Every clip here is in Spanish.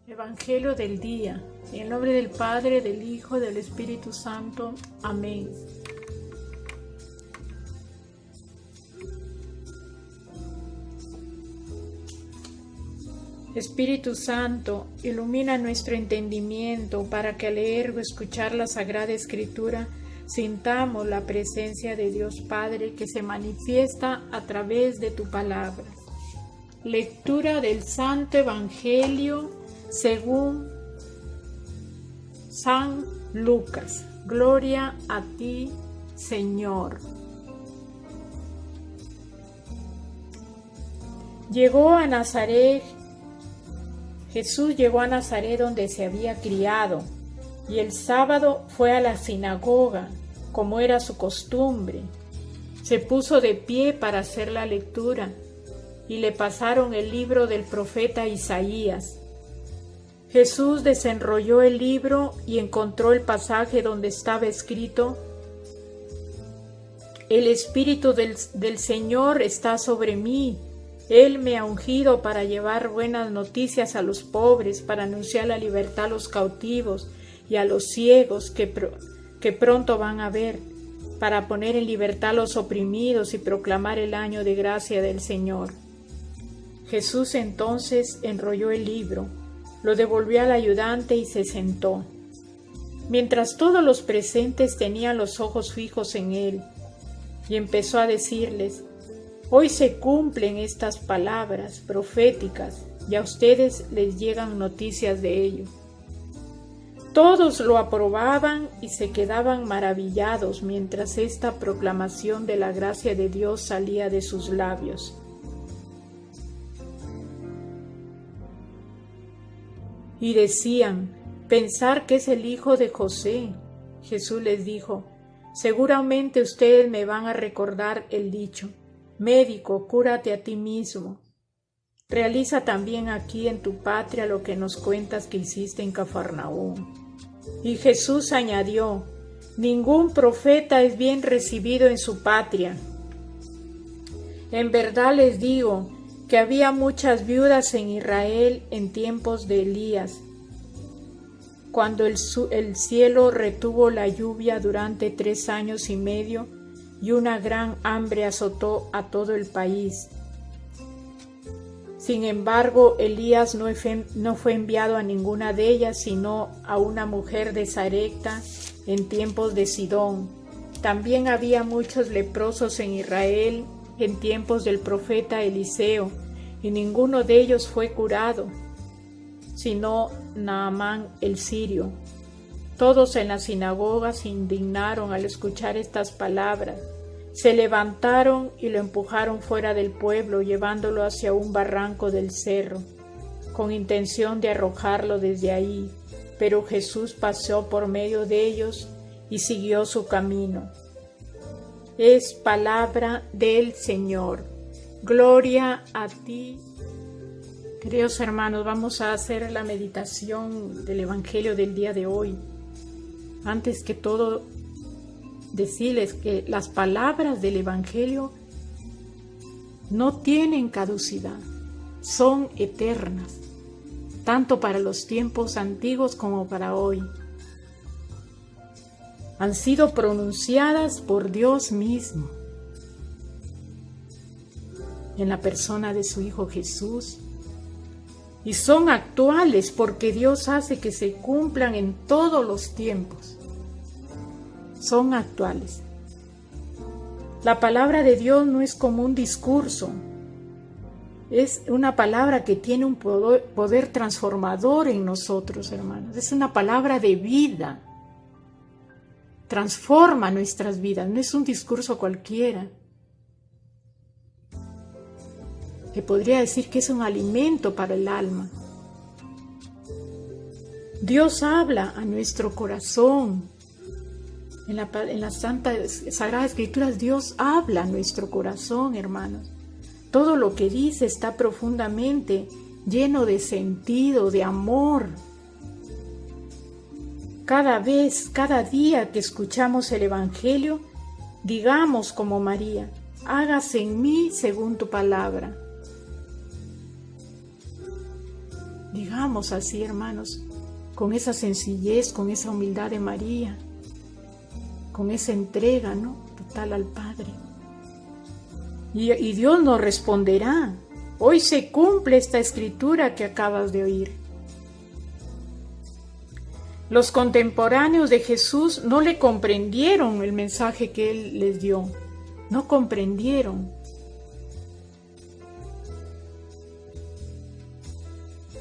Evangelio del día. En el nombre del Padre, del Hijo y del Espíritu Santo. Amén. Espíritu Santo, ilumina nuestro entendimiento para que al leer o escuchar la Sagrada Escritura sintamos la presencia de Dios Padre que se manifiesta a través de tu palabra. Lectura del Santo Evangelio según San Lucas. Gloria a ti, Señor. Jesús llegó a Nazaret donde se había criado, y el sábado fue a la sinagoga, como era su costumbre. Se puso de pie para hacer la lectura, y le pasaron el libro del profeta Isaías. Jesús desenrolló el libro y encontró el pasaje donde estaba escrito: El Espíritu del Señor está sobre mí. Él me ha ungido para llevar buenas noticias a los pobres, para anunciar la libertad a los cautivos y a los ciegos que pronto van a ver, para poner en libertad a los oprimidos y proclamar el año de gracia del Señor. Jesús entonces enrolló el libro, lo devolvió al ayudante y se sentó. Mientras todos los presentes tenían los ojos fijos en él, y empezó a decirles: Hoy se cumplen estas palabras proféticas y a ustedes les llegan noticias de ello. Todos lo aprobaban y se quedaban maravillados mientras esta proclamación de la gracia de Dios salía de sus labios. Y decían: pensar que es el hijo de José. Jesús les dijo: seguramente ustedes me van a recordar el dicho: médico, cúrate a ti mismo. Realiza también aquí en tu patria lo que nos cuentas que hiciste en Cafarnaúm. Y Jesús añadió: ningún profeta es bien recibido en su patria. En verdad les digo que había muchas viudas en Israel en tiempos de Elías, cuando el cielo retuvo la lluvia durante 3 años y medio, y una gran hambre azotó a todo el país. Sin embargo, Elías no fue enviado a ninguna de ellas, sino a una mujer de Sarepta en tiempos de Sidón. También había muchos leprosos en Israel en tiempos del profeta Eliseo, y ninguno de ellos fue curado, sino Naamán el sirio. Todos en la sinagoga se indignaron al escuchar estas palabras. Se levantaron y lo empujaron fuera del pueblo, llevándolo hacia un barranco del cerro, con intención de arrojarlo desde ahí. Pero Jesús pasó por medio de ellos y siguió su camino. Es palabra del Señor. Gloria a ti. Queridos hermanos, vamos a hacer la meditación del Evangelio del día de hoy. Antes que todo, decirles que las palabras del Evangelio no tienen caducidad, son eternas, tanto para los tiempos antiguos como para hoy. Han sido pronunciadas por Dios mismo, en la persona de su Hijo Jesús, y son actuales porque Dios hace que se cumplan en todos los tiempos. Son actuales. La palabra de Dios no es como un discurso, es una palabra que tiene un poder transformador en nosotros, hermanos. Es una palabra de vida, transforma nuestras vidas, no es un discurso cualquiera. Se podría decir que es un alimento para el alma. Dios habla a nuestro corazón. En las Sagradas Escrituras Dios habla a nuestro corazón, hermanos. Todo lo que dice está profundamente lleno de sentido, de amor. Cada día que escuchamos el Evangelio, digamos como María: hágase en mí según tu palabra. digamos así, hermanos, con esa sencillez, con esa humildad de María, con esa entrega, ¿no?, total al Padre. Y Dios nos responderá. Hoy se cumple esta escritura que acabas de oír. Los contemporáneos de Jesús no le comprendieron el mensaje que Él les dio. No comprendieron.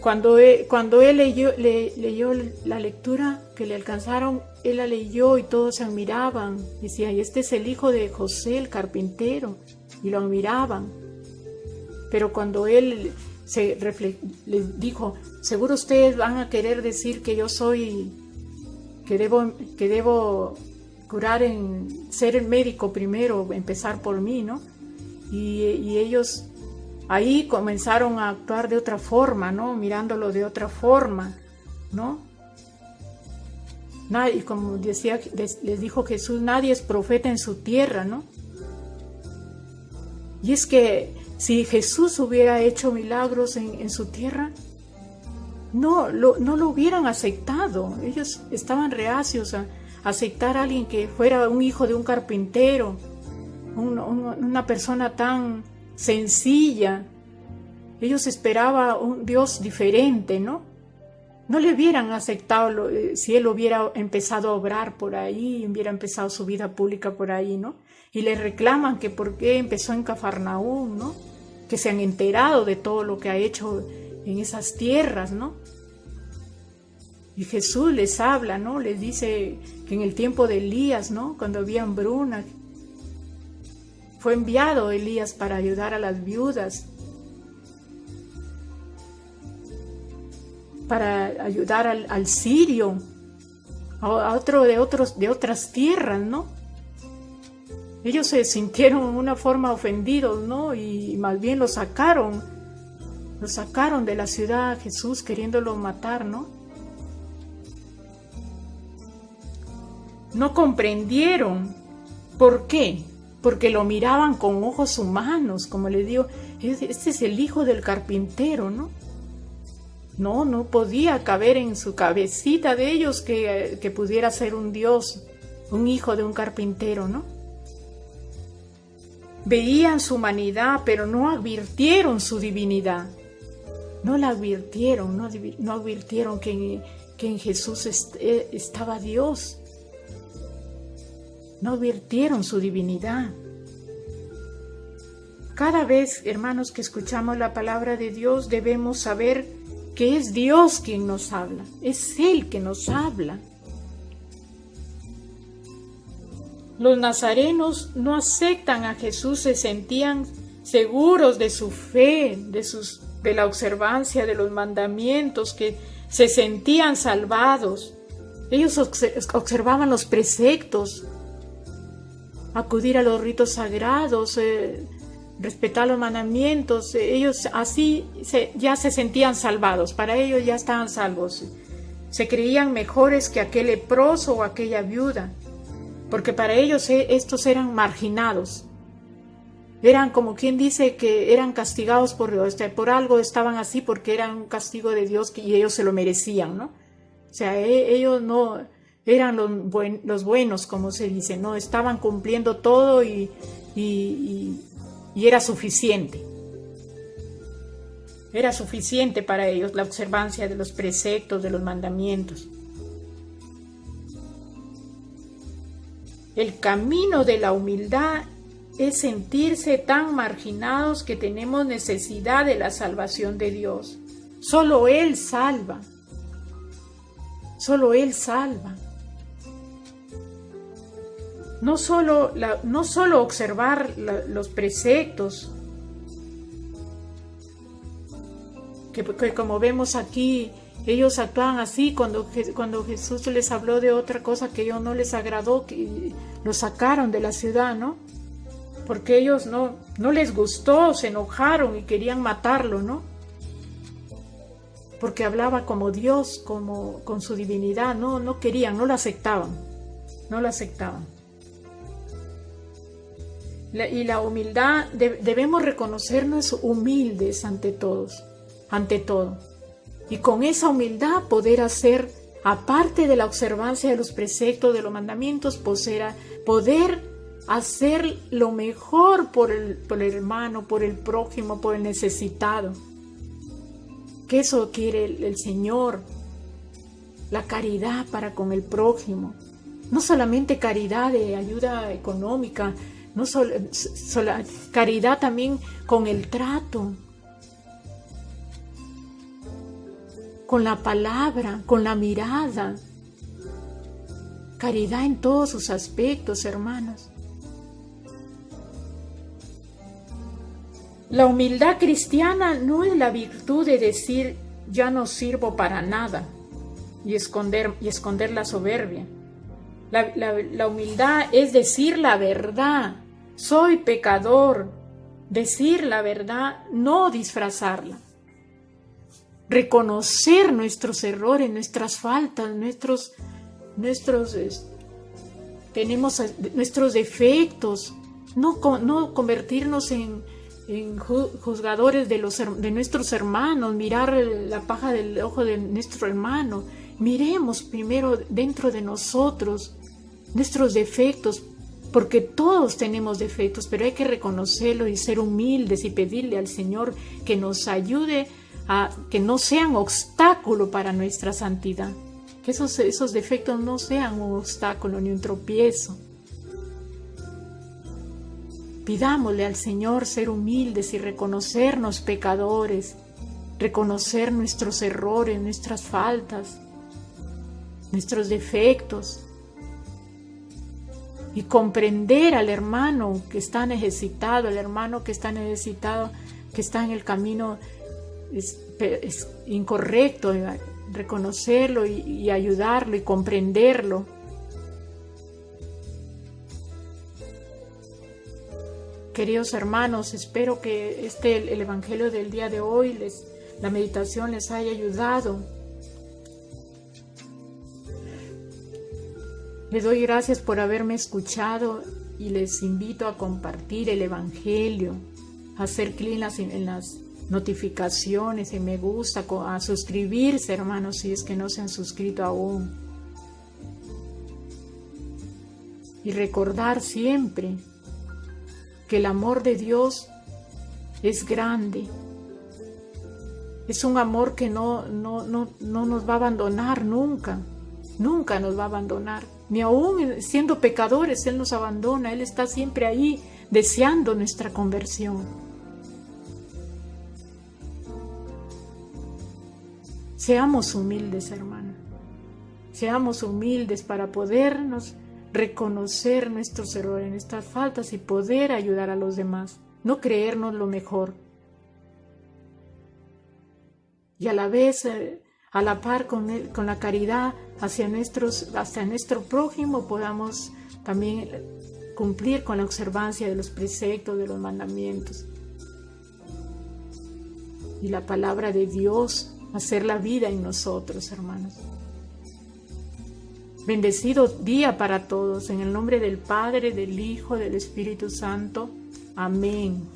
Cuando él leyó la lectura que le alcanzaron, él la leyó y todos se admiraban. Decía, y este es el hijo de José, el carpintero. Y lo admiraban. Pero cuando él les dijo, seguro ustedes van a querer decir que yo soy, que debo curar ser el médico primero, empezar por mí, ¿no? Y ellos ahí comenzaron a actuar de otra forma, ¿no? Mirándolo de otra forma, ¿no? Y como les dijo Jesús, nadie es profeta en su tierra, ¿no? Y es que si Jesús hubiera hecho milagros en su tierra, no lo hubieran aceptado. Ellos estaban reacios a aceptar a alguien que fuera un hijo de un carpintero, una persona tan sencilla. Ellos esperaban un Dios diferente, ¿no? No le hubieran aceptado si él hubiera empezado a obrar por ahí, hubiera empezado su vida pública por ahí, ¿no? Y le reclaman que por qué empezó en Cafarnaúm, ¿no? Que se han enterado de todo lo que ha hecho en esas tierras, ¿no? Y Jesús les habla, ¿no? Les dice que en el tiempo de Elías, ¿no?, cuando había hambruna, fue enviado Elías para ayudar a las viudas, para ayudar al sirio, a otro de otras tierras, ¿no? Ellos se sintieron de una forma ofendidos, ¿no? Y más bien lo sacaron de la ciudad, Jesús, queriéndolo matar, ¿no? No comprendieron. ¿Por qué? Porque lo miraban con ojos humanos, como les digo, este es el hijo del carpintero, ¿no? No podía caber en su cabecita de ellos que pudiera ser un Dios, un hijo de un carpintero, ¿no? Veían su humanidad, pero no advirtieron su divinidad. No la advirtieron, no advirtieron que en Jesús estaba Dios. No advirtieron su divinidad. Cada vez, hermanos, que escuchamos la palabra de Dios, debemos saber que es Dios quien nos habla. Es Él que nos habla. Los nazarenos no aceptan a Jesús, se sentían seguros de su fe, de la observancia de los mandamientos, que se sentían salvados. Ellos observaban los preceptos, acudir a los ritos sagrados, respetar los mandamientos. Ellos así ya se sentían salvados, para ellos ya estaban salvos. Se creían mejores que aquel leproso o aquella viuda, porque para ellos estos eran marginados. Eran como quien dice que eran castigados por algo, estaban así porque era un castigo de Dios y ellos se lo merecían, ¿no? O sea, ellos no eran los buenos, como se dice, no, estaban cumpliendo todo y era suficiente. Era suficiente para ellos la observancia de los preceptos, de los mandamientos. El camino de la humildad es sentirse tan marginados que tenemos necesidad de la salvación de Dios. Solo Él salva. Solo Él salva. No solo observar los preceptos, que como vemos aquí, ellos actuaban así cuando Jesús les habló de otra cosa que a ellos no les agradó, que los sacaron de la ciudad, ¿no? Porque ellos no les gustó, se enojaron y querían matarlo, ¿no? Porque hablaba como Dios, con su divinidad, no querían, no lo aceptaban. Y la humildad, debemos reconocernos humildes ante todo. y con esa humildad poder hacer, aparte de la observancia de los preceptos, de los mandamientos, poder hacer lo mejor por el hermano, por el prójimo, por el necesitado. Que eso quiere el Señor, la caridad para con el prójimo. No solamente caridad de ayuda económica, no caridad también con el trato, con la palabra, con la mirada. Caridad en todos sus aspectos, hermanos. La humildad cristiana no es la virtud de decir ya no sirvo para nada y esconder la soberbia. La humildad es decir la verdad. Soy pecador. Decir la verdad, no disfrazarla. Reconocer nuestros errores, nuestras faltas, nuestros defectos. No convertirnos en juzgadores de nuestros hermanos, mirar la paja del ojo de nuestro hermano. Miremos primero dentro de nosotros nuestros defectos, porque todos tenemos defectos, pero hay que reconocerlos y ser humildes y pedirle al Señor que nos ayude a que no sean obstáculo para nuestra santidad, que esos defectos no sean un obstáculo ni un tropiezo. Pidámosle al Señor ser humildes y reconocernos pecadores, reconocer nuestros errores, nuestras faltas, nuestros defectos y comprender al hermano que está necesitado, que está en el camino es incorrecto, reconocerlo y ayudarlo y comprenderlo. Queridos hermanos, espero que el Evangelio del día de hoy, la meditación les haya ayudado. Les doy gracias por haberme escuchado y les invito a compartir el Evangelio, a hacer clic en las notificaciones, en me gusta, a suscribirse, hermanos, si es que no se han suscrito aún. Y recordar siempre que el amor de Dios es grande. Es un amor que no nos va a abandonar nunca. Nunca nos va a abandonar. Ni aún siendo pecadores, Él nos abandona. Él está siempre ahí deseando nuestra conversión. Seamos humildes, hermanos. Seamos humildes para podernos reconocer nuestros errores, nuestras faltas y poder ayudar a los demás. No creernos lo mejor. Y a la vez, a la par con la caridad hacia nuestro prójimo, podamos también cumplir con la observancia de los preceptos, de los mandamientos. Y la palabra de Dios, hacer la vida en nosotros, hermanos. Bendecido día para todos, en el nombre del Padre, del Hijo, del Espíritu Santo. Amén.